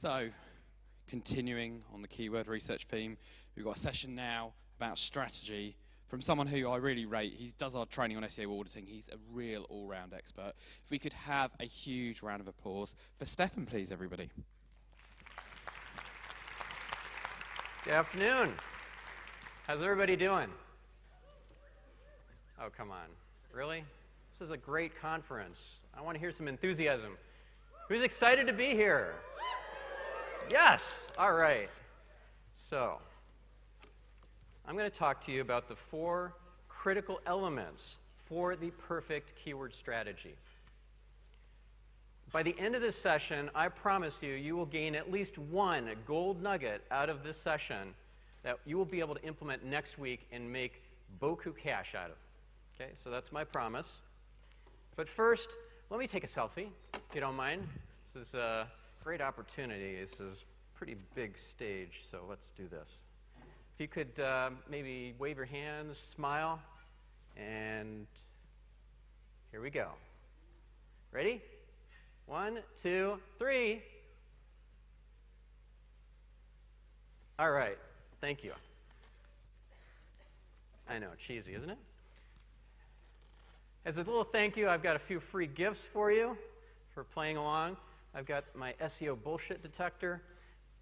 So, continuing on the keyword research theme, we've got a session now about strategy from someone who I really rate. He does our training on SEO auditing. He's a real all-round expert. If we could have a huge round of applause for Stephan, please, everybody. Good afternoon. How's everybody doing? Oh, come on. Really? This is a great conference. I want to hear some enthusiasm. Who's excited to be here? Yes. All right. So, I'm going to talk to you about the 4 critical elements for the perfect keyword strategy. By the end of this session, I promise you, you will gain at least one gold nugget out of this session that you will be able to implement next week and make beaucoup cash out of. Okay, so that's my promise. But first, let me take a selfie, if you don't mind. This is a great opportunity. This is a pretty big stage, so let's do this. If you could maybe wave your hands, smile, and here we go. Ready? 1, 2, 3. All right. Thank you. I know, cheesy, isn't it? As a little thank you, I've got a few free gifts for you for playing along. I've got my SEO bullshit detector,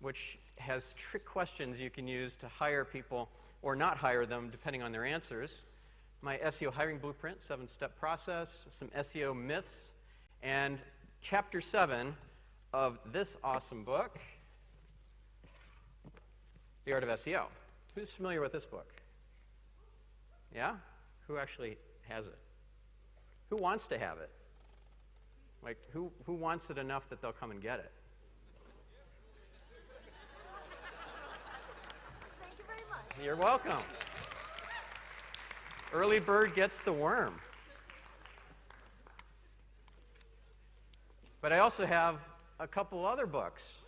which has trick questions you can use to hire people or not hire them, depending on their answers. My SEO hiring blueprint, 7-step process, some SEO myths, and Chapter 7 of this awesome book, The Art of SEO. Who's familiar with this book? Yeah? Who actually has it? Who wants to have it? Like, who wants it enough that they'll come and get it? Thank you very much. You're welcome. Early bird gets the worm. But I also have a couple other books.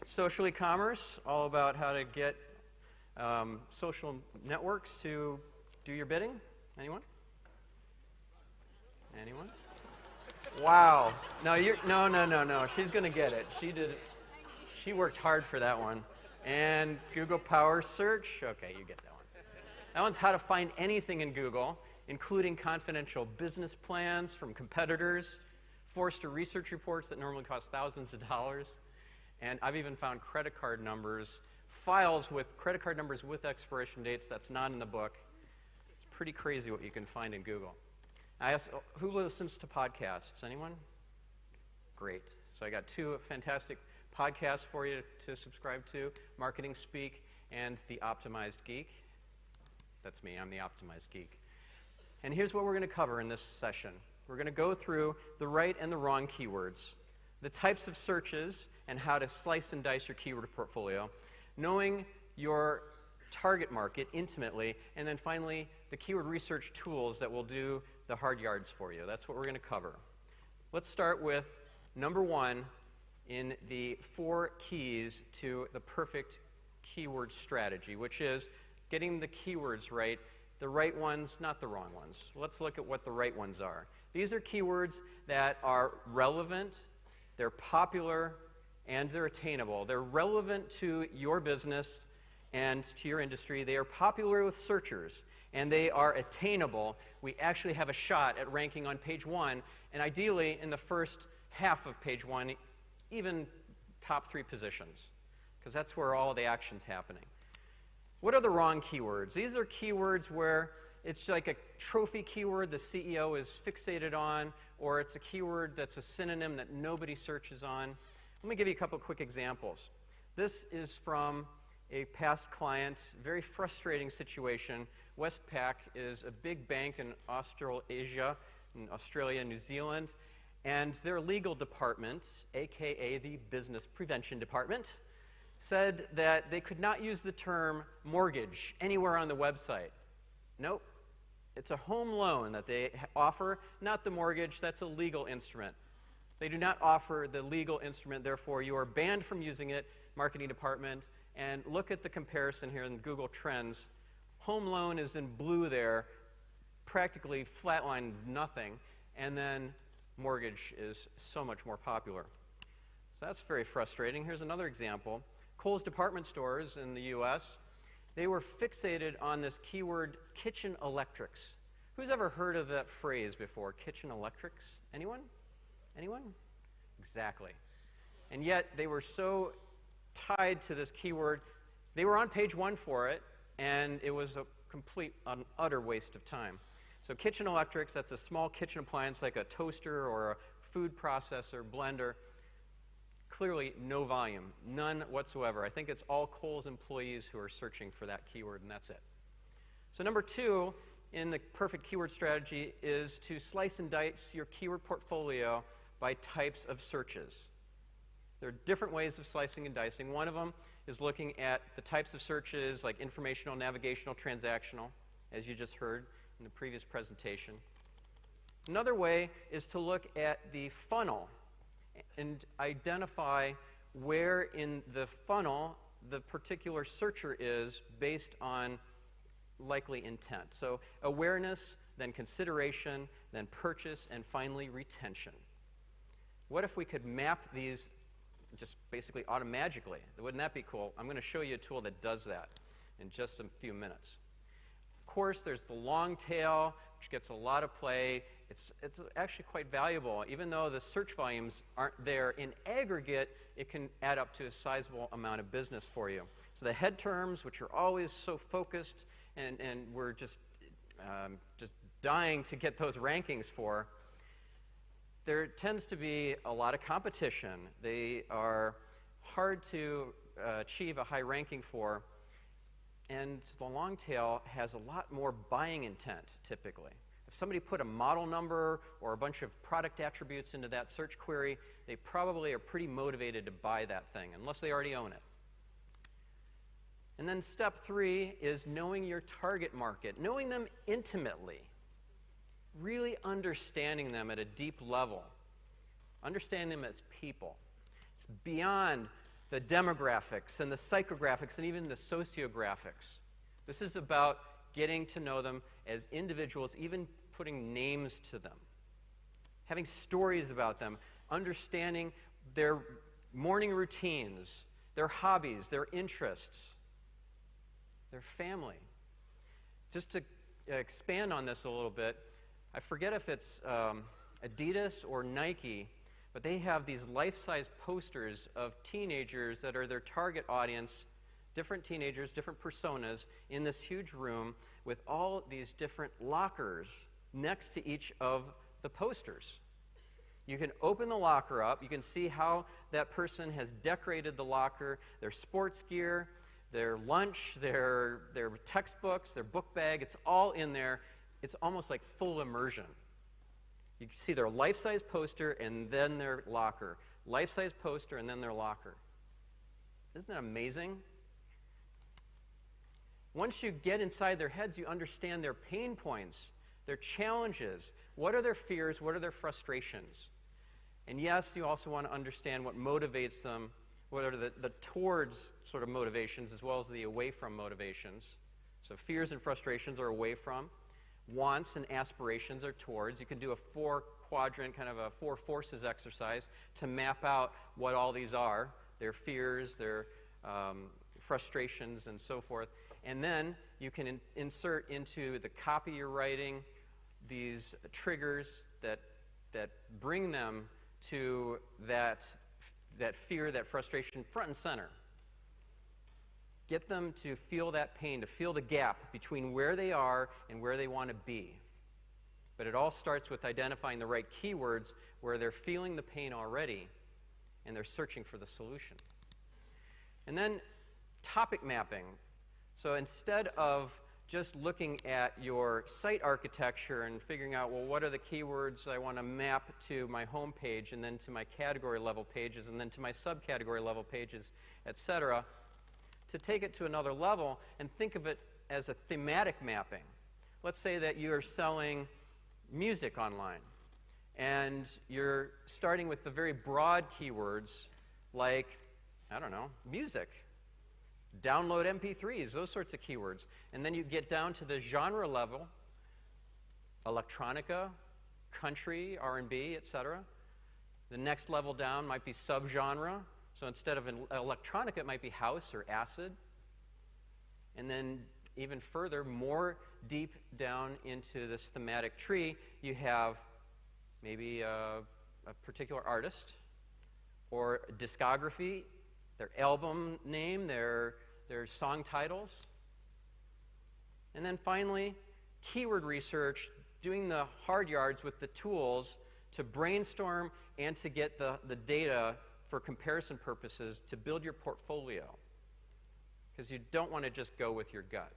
Social e-commerce, all about how to get social networks to do your bidding. Anyone? Anyone? Wow. No, no. She's going to get it. She worked hard for that one. And Google Power Search. Okay, you get that one. That one's how to find anything in Google, including confidential business plans from competitors, Forrester research reports that normally cost thousands of dollars, and I've even found credit card numbers, files with credit card numbers with expiration dates that's not in the book. It's pretty crazy what you can find in Google. I asked, who listens to podcasts? Anyone? Great. So I got 2 fantastic podcasts for you to subscribe to, Marketing Speak and The Optimized Geek. That's me, I'm the Optimized Geek. And here's what we're going to cover in this session. We're going to go through the right and the wrong keywords, the types of searches, and how to slice and dice your keyword portfolio, knowing your target market intimately, and then finally, the keyword research tools that will do the hard yards for you. That's what we're going to cover. Let's start with number 1 in the 4 keys to the perfect keyword strategy, which is getting the keywords right, the right ones, not the wrong ones. Let's look at what the right ones are. These are keywords that are relevant, they're popular, and they're attainable. They're relevant to your business and to your industry. They are popular with searchers, and they are attainable. We actually have a shot at ranking on page 1, and ideally in the first half of page 1, even top 3 positions, because that's where all the action's happening. What are the wrong keywords? These are keywords where it's like a trophy keyword the CEO is fixated on, or it's a keyword that's a synonym that nobody searches on. Let me give you a couple quick examples. This is from a past client, very frustrating situation. Westpac is a big bank in Australasia, in Australia and New Zealand, and their legal department, aka the Business Prevention Department, said that they could not use the term mortgage anywhere on the website. Nope. It's a home loan that they offer, not the mortgage. That's a legal instrument. They do not offer the legal instrument, therefore you are banned from using it, marketing department. And look at the comparison here in Google Trends. Home loan is in blue there, practically flatlined nothing, and then mortgage is so much more popular. So that's very frustrating. Here's another example. Kohl's department stores in the US, they were fixated on this keyword kitchen electrics. Who's ever heard of that phrase before, kitchen electrics? Anyone? Anyone? Exactly. And yet they were so tied to this keyword, they were on page 1 for it, and it was a complete, utter waste of time. So kitchen electrics, that's a small kitchen appliance like a toaster or a food processor, blender. Clearly no volume, none whatsoever. I think it's all Kohl's employees who are searching for that keyword, and that's it. So number 2 in the perfect keyword strategy is to slice and dice your keyword portfolio by types of searches. There are different ways of slicing and dicing. One of them is looking at the types of searches like informational, navigational, transactional, as you just heard in the previous presentation. Another way is to look at the funnel and identify where in the funnel the particular searcher is based on likely intent. So awareness, then consideration, then purchase, and finally retention. What if we could map these just basically automagically? Wouldn't that be cool? I'm going to show you a tool that does that in just a few minutes. Of course, there's the long tail, which gets a lot of play. It's actually quite valuable. Even though the search volumes aren't there in aggregate, it can add up to a sizable amount of business for you. So the head terms, which are always so focused, and we're just dying to get those rankings for, there tends to be a lot of competition. They are hard to achieve a high ranking for, and the long tail has a lot more buying intent, typically. If somebody put a model number or a bunch of product attributes into that search query, they probably are pretty motivated to buy that thing, unless they already own it. And then step 3 is knowing your target market, knowing them intimately, really understanding them at a deep level, understanding them as people. It's beyond the demographics and the psychographics and even the sociographics. This is about getting to know them as individuals, even putting names to them, having stories about them, understanding their morning routines, their hobbies, their interests, their family. Just to expand on this a little bit, I forget if it's Adidas or Nike, but they have these life-size posters of teenagers that are their target audience, different teenagers, different personas, in this huge room with all these different lockers next to each of the posters. You can open the locker up, you can see how that person has decorated the locker, their sports gear, their lunch, their textbooks, their book bag, it's all in there. It's almost like full immersion. You can see their life-size poster and then their locker. Life-size poster and then their locker. Isn't that amazing? Once you get inside their heads, you understand their pain points, their challenges. What are their fears? What are their frustrations? And yes, you also want to understand what motivates them, what are the towards sort of motivations as well as the away from motivations. So fears and frustrations are away from. Wants and aspirations are towards. You can do a 4-quadrant, kind of a 4 forces exercise to map out what all these are, their fears, their frustrations, and so forth. And then you can insert into the copy you're writing these triggers that bring them to that fear, that frustration front and center. Get them to feel that pain, to feel the gap between where they are and where they want to be. But it all starts with identifying the right keywords where they're feeling the pain already and they're searching for the solution. And then topic mapping. So instead of just looking at your site architecture and figuring out, well, what are the keywords I want to map to my home page and then to my category level pages and then to my subcategory level pages, etc., to take it to another level and think of it as a thematic mapping. Let's say that you are selling music online and you're starting with the very broad keywords like, I don't know, music, download MP3s, those sorts of keywords. And then you get down to the genre level, electronica, country, R&B, etc. The next level down might be subgenre. So instead of electronic, it might be house or acid. And then even further, more deep down into this thematic tree, you have maybe a particular artist or discography, their album name, their song titles. And then finally, keyword research, doing the hard yards with the tools to brainstorm and to get the data for comparison purposes to build your portfolio. Because you don't want to just go with your gut.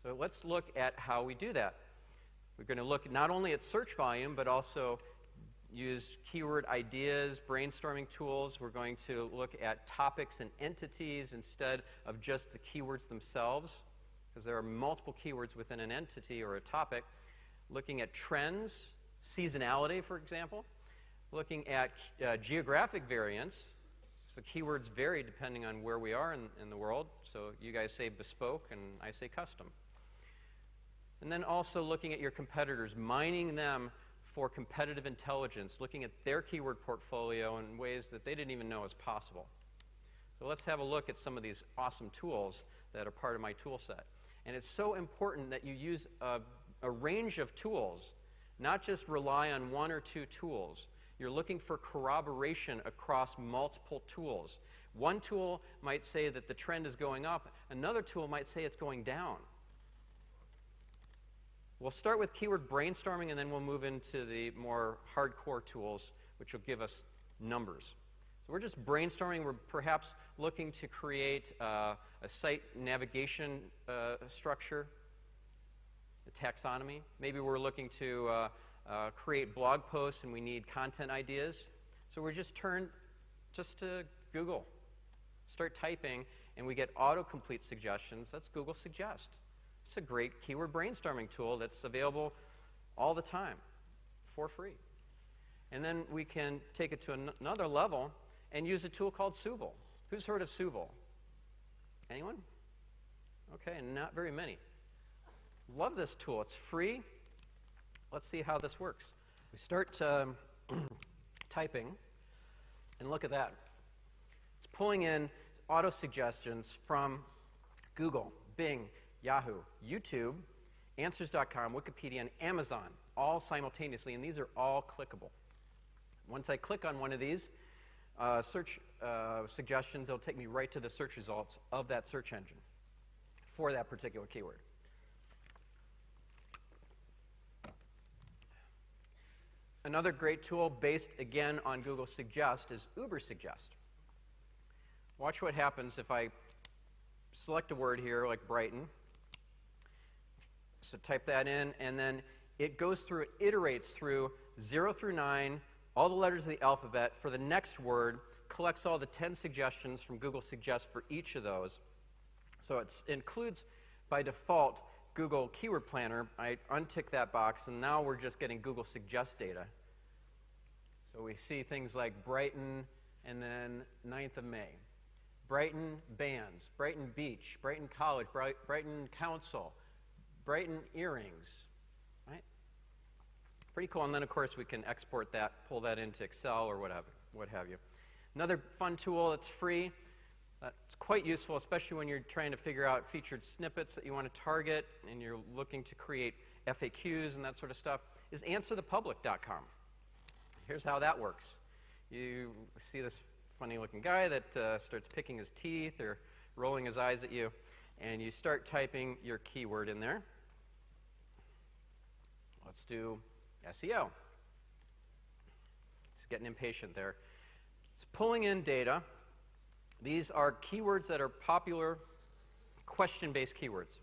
So let's look at how we do that. We're going to look not only at search volume, but also use keyword ideas, brainstorming tools. We're going to look at topics and entities instead of just the keywords themselves, because there are multiple keywords within an entity or a topic. Looking at trends, seasonality, for example. Looking at geographic variance. So keywords vary depending on where we are in the world. So you guys say bespoke, and I say custom. And then also looking at your competitors, mining them for competitive intelligence, looking at their keyword portfolio in ways that they didn't even know was possible. So let's have a look at some of these awesome tools that are part of my tool set. And it's so important that you use a range of tools, not just rely on one or two tools. You're looking for corroboration across multiple tools. One tool might say that the trend is going up. Another tool might say it's going down. We'll start with keyword brainstorming, and then we'll move into the more hardcore tools, which will give us numbers. So we're just brainstorming. We're perhaps looking to create a site navigation structure, a taxonomy. Maybe we're looking to create blog posts and we need content ideas. So we just turn to Google, start typing, and we get autocomplete suggestions. That's Google Suggest. It's a great keyword brainstorming tool that's available all the time for free. And then we can take it to another level and use a tool called Suval. Who's heard of Suval? Anyone? Okay, not very many. Love this tool. It's free. Let's see how this works. We start typing, and look at that. It's pulling in auto-suggestions from Google, Bing, Yahoo, YouTube, Answers.com, Wikipedia, and Amazon, all simultaneously, and these are all clickable. Once I click on one of these search suggestions, it'll take me right to the search results of that search engine for that particular keyword. Another great tool based, again, on Google Suggest is Uber Suggest. Watch what happens if I select a word here, like Brighton. So type that in, and then it goes through, it iterates through 0 through 9, all the letters of the alphabet for the next word, collects all the 10 suggestions from Google Suggest for each of those. So it includes, by default, Google Keyword Planner. I untick that box, and now we're just getting Google Suggest data. So we see things like Brighton, and then 9th of May. Brighton bands, Brighton Beach, Brighton College, Brighton Council, Brighton earrings, right? Pretty cool. And then, of course, we can export that, pull that into Excel or what have you. Another fun tool that's free, it's quite useful, especially when you're trying to figure out featured snippets that you want to target and you're looking to create FAQs and that sort of stuff, is answerthepublic.com. Here's how that works. You see this funny-looking guy that starts picking his teeth or rolling his eyes at you, and you start typing your keyword in there. Let's do SEO. He's getting impatient there. It's pulling in data. These are keywords that are popular, question-based keywords.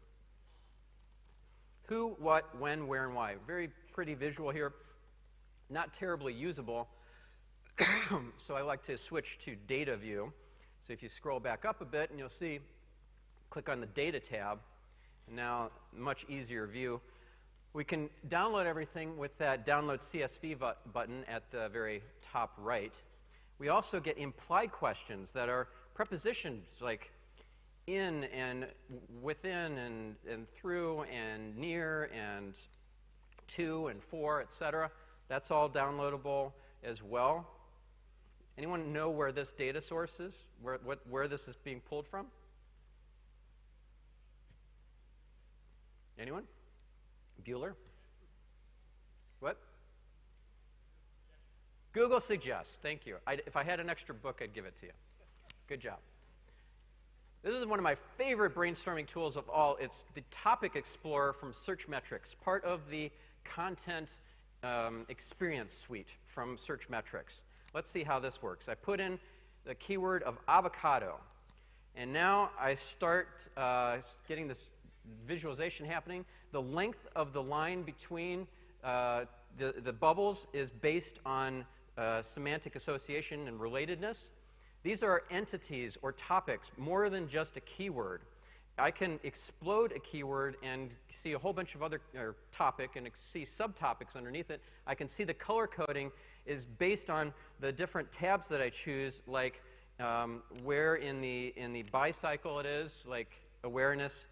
Who, what, when, where, and why. Very pretty visual here. Not terribly usable. So I like to switch to data view. So if you scroll back up a bit, and you'll see, click on the data tab, and now much easier view. We can download everything with that download CSV button at the very top right. We also get implied questions that are prepositions like in and within and through and near and to and for, etc. That's all downloadable. as well. Anyone know where this data source is? Where this is being pulled from? Anyone? Bueller? What? Google Suggests. Thank you. If I had an extra book, I'd give it to you. Good job. This is one of my favorite brainstorming tools of all. It's the Topic Explorer from Searchmetrics, part of the content experience suite from Searchmetrics. Let's see how this works. I put in the keyword of avocado, and now I start getting this visualization happening. The length of the line between the bubbles is based on semantic association and relatedness. These are entities or topics more than just a keyword. I can explode a keyword and see a whole bunch of other topic and see subtopics underneath it. I can see the color coding is based on the different tabs that I choose, like where in the buy cycle it is, like awareness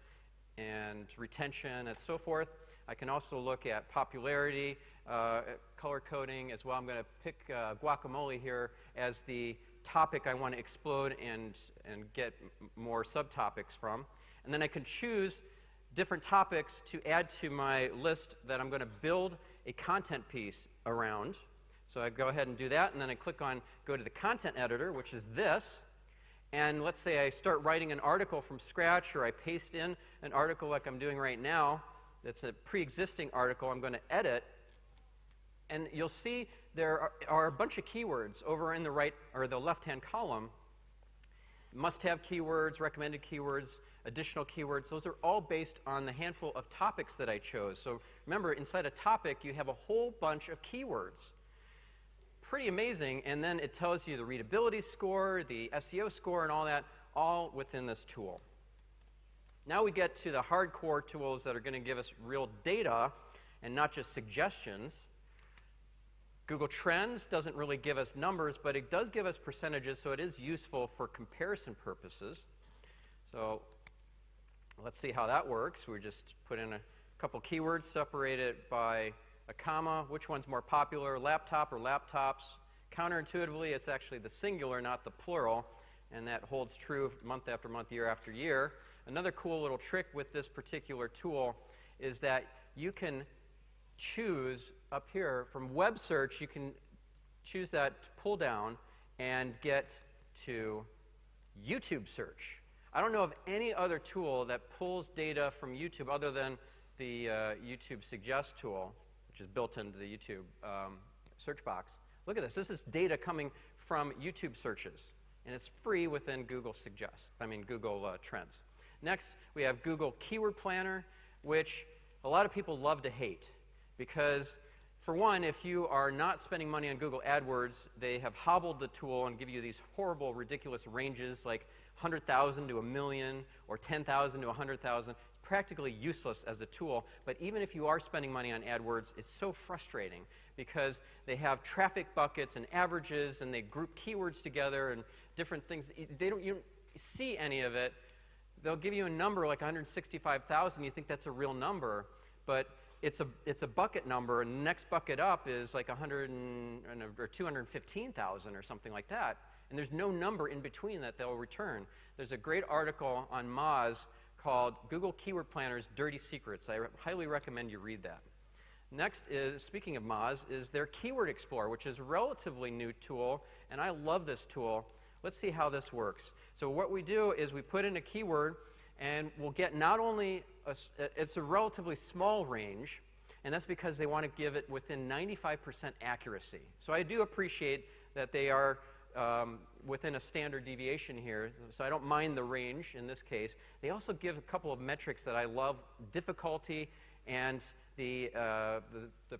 and retention and so forth. I can also look at popularity, color coding as well. I'm going to pick guacamole here as the topic I want to explode and get more subtopics from. And then I can choose different topics to add to my list that I'm going to build a content piece around. So I go ahead and do that, and then I click on go to the content editor, which is this. And let's say I start writing an article from scratch, or I paste in an article like I'm doing right now. That's a pre-existing article I'm going to edit. And you'll see there are a bunch of keywords over in the right or the left-hand column. Must-have keywords, recommended keywords, additional keywords. Those are all based on the handful of topics that I chose. So remember, inside a topic, you have a whole bunch of keywords. Pretty amazing. And then it tells you the readability score, the SEO score, and all that, all within this tool. Now we get to the hardcore tools that are going to give us real data and not just suggestions. Google Trends doesn't really give us numbers, but it does give us percentages, so it is useful for comparison purposes. So let's see how that works. We just put in a couple keywords separated by a comma. Which one's more popular, laptop or laptops? Counterintuitively, it's actually the singular, not the plural, and that holds true month after month, year after year. Another cool little trick with this particular tool is that you can choose up here from web search, you can choose that pull down and get to YouTube search. I don't know of any other tool that pulls data from YouTube other than the YouTube Suggest tool, which is built into the YouTube search box. Look at this. This is data coming from YouTube searches, and it's free within Google Google Trends. Next, we have Google Keyword Planner, which a lot of people love to hate. Because, for one, if you are not spending money on Google AdWords, they have hobbled the tool and give you these horrible, ridiculous ranges like 100,000 to 1 million or 10,000 to 100,000. Practically useless as a tool. But even if you are spending money on AdWords, it's so frustrating because they have traffic buckets and averages, and they group keywords together and different things. You don't see any of it. They'll give you a number like 165,000. You think that's a real number, but it's a bucket number, and the next bucket up is like 215,000 or something like that. And there's no number in between that they'll return. There's a great article on Moz called Google Keyword Planner's Dirty Secrets. I highly recommend you read that. Next is, speaking of Moz, is their Keyword Explorer, which is a relatively new tool, and I love this tool. Let's see how this works. So what we do is we put in a keyword, and we'll get not only it's a relatively small range, and that's because they want to give it within 95% accuracy. So I do appreciate that they are within a standard deviation here, so I don't mind the range in this case. They also give a couple of metrics that I love: difficulty and the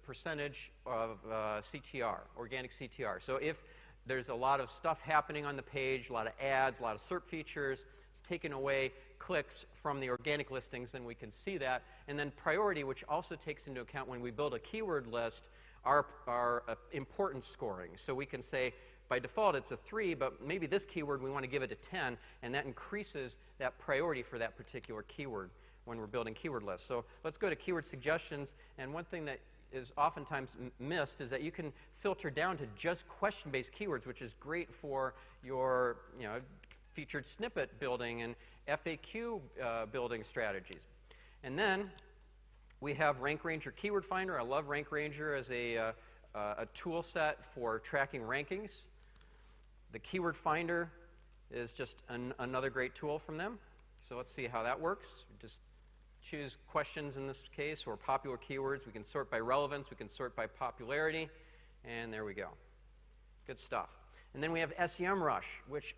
percentage of CTR, organic CTR. So if there's a lot of stuff happening on the page, a lot of ads, a lot of SERP features, it's taken away clicks from the organic listings, then we can see that. And then priority, which also takes into account when we build a keyword list, our importance scoring. So we can say, by default, it's a 3, but maybe this keyword we want to give it a 10, and that increases that priority for that particular keyword when we're building keyword lists. So let's go to keyword suggestions. And one thing that is oftentimes missed is that you can filter down to just question-based keywords, which is great for your featured snippet building and FAQ building strategies. And then we have Rank Ranger Keyword Finder. I love Rank Ranger as a tool set for tracking rankings. The Keyword Finder is just another great tool from them. So let's see how that works. Just choose questions in this case, or popular keywords. We can sort by relevance. We can sort by popularity. And there we go. Good stuff. And then we have SEMrush, which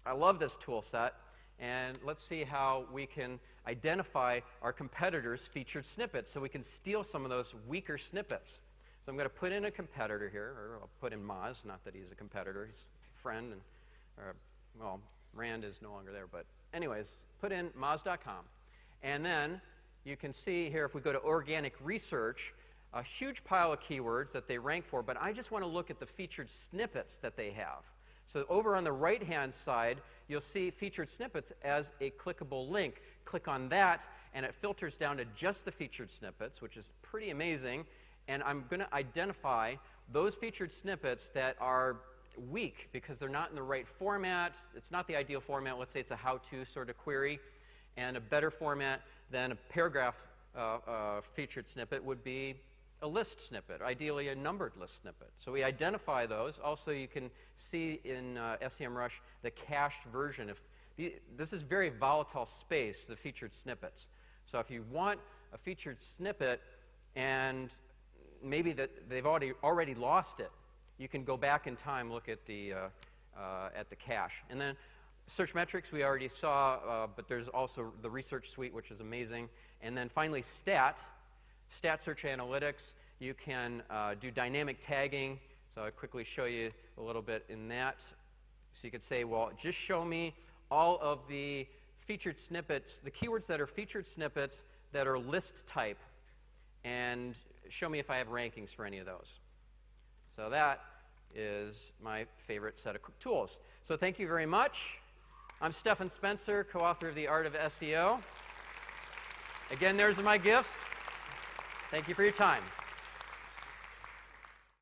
I love this tool set. And let's see how we can identify our competitors' featured snippets so we can steal some of those weaker snippets. So I'm going to put in a competitor here, or I'll put in Moz, not that he's a competitor, he's a friend, and, well, Rand is no longer there, but anyways, put in Moz.com. And then you can see here, if we go to organic research, a huge pile of keywords that they rank for, but I just want to look at the featured snippets that they have. So over on the right-hand side, you'll see featured snippets as a clickable link. Click on that, and it filters down to just the featured snippets, which is pretty amazing. And I'm going to identify those featured snippets that are weak because they're not in the right format. It's not the ideal format. Let's say it's a how-to sort of query. And a better format than a paragraph featured snippet would be a list snippet, ideally a numbered list snippet. So we identify those. Also, you can see in SEMrush the cached version. This is very volatile space, the featured snippets. So if you want a featured snippet and maybe that they've already lost it, you can go back in time, look at the cache. And then search metrics we already saw, but there's also the research suite, which is amazing. And then finally stat search analytics. You can do dynamic tagging. So I'll quickly show you a little bit in that. So you could say, well, just show me all of the featured snippets, the keywords that are featured snippets that are list type, and show me if I have rankings for any of those. So that is my favorite set of tools. So thank you very much. I'm Stephan Spencer, co-author of The Art of SEO. Again, there's my gifts. Thank you for your time.